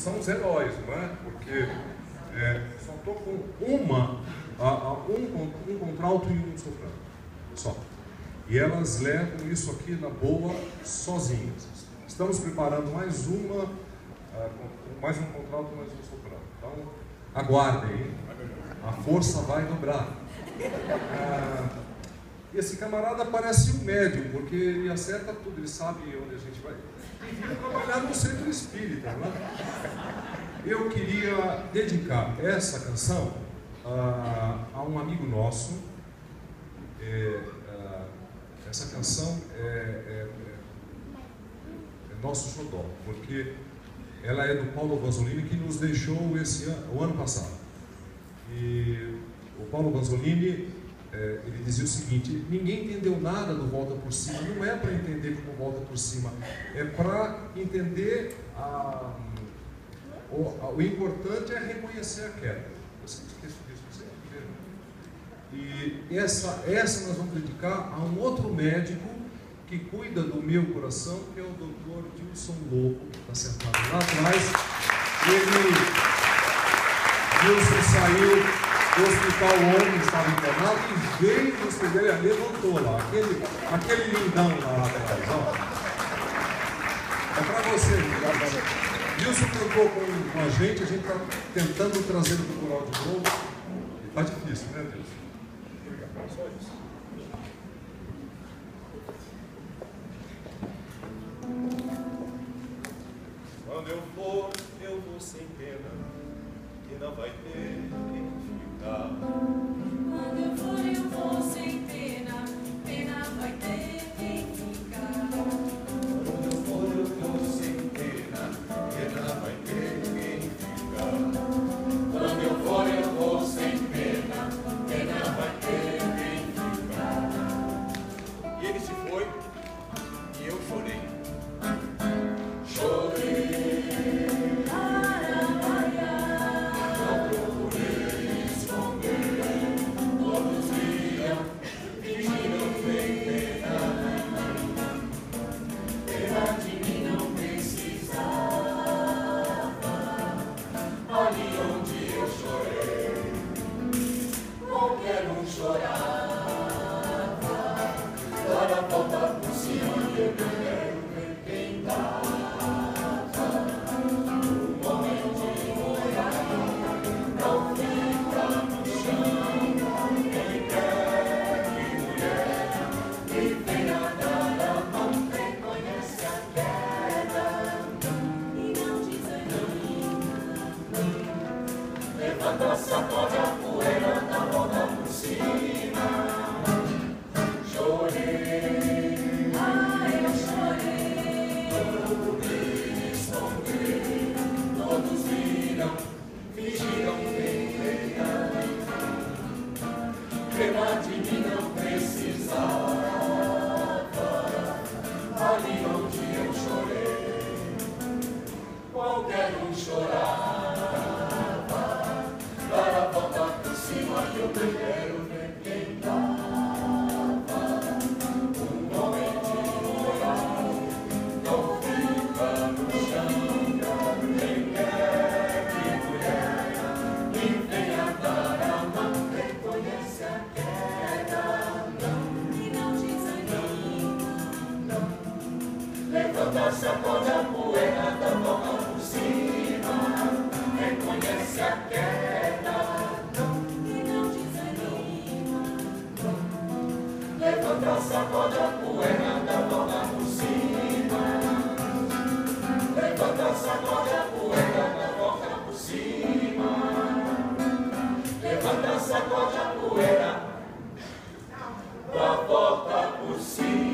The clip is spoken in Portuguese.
são os heróis, não é? Porque só estou com um contralto e um soprano, só. E elas levam isso aqui na boa sozinhas. Estamos preparando mais um contralto e mais um soprano. Então, aguardem, hein? A força vai dobrar. Esse camarada parece um médium, porque ele acerta tudo, ele sabe onde a gente vai. Ele fica trabalhando no centro espírita, não é? Eu queria dedicar essa canção a um amigo nosso. Essa canção é nosso xodó, porque ela é do Paulo Vanzolini, que nos deixou o ano passado. E o Paulo Vanzolini, ele dizia o seguinte: ninguém entendeu nada do Volta por Cima. Não é para entender como Volta por Cima, é para entender o importante é reconhecer a queda. Eu sempre esqueço disso, você e essa nós vamos dedicar a um outro médico que cuida do meu coração, que é o Dr. Dilson Lobo, que está sentado lá atrás. Dilson saiu do hospital ontem, estava internado, e veio no hospital e levantou lá, aquele lindão lá atrás, ó. É para você, Dilson cantou com a gente está tentando trazer ele para o coral de novo. Está difícil, né, Dilson? Obrigado, só isso. Quando eu vou sem pena, e não vai ter quem ficar. Quando eu vou sem pena, pena vai ter quem ficar. Quando eu vou sem pena, pena vai ter quem ficar. Quando eu vou sem pena, pena vai ter quem ficar. E ele se foi, e eu chorei. Não procurei esconder, todos viam, fingiram bem pena de mim não precisava. Ali onde eu chorei, qualquer um chorava. Agora volta por cima que eu quero ver quem dá. Sacode a poeira da volta por cima. Chorei, eu chorei. Procurei esconder, todos viram, fingiram bem pena. Pena de mim não precisava. Ali onde eu chorei, qualquer um chorava. Para voltar por cima que eu quero ver quem dava. Um homem de moral não fica no chão. Quem quer que mulher que venha dar a mão, reconhece a queda, não, e não desanima, não. Levanta, sacode a poeira da boca por cima. Reconhece a queda. Levanta, sacode a poeira da boca por cima. Levanta, sacode a poeira da boca por cima. Levanta, sacode a poeira da boca por cima.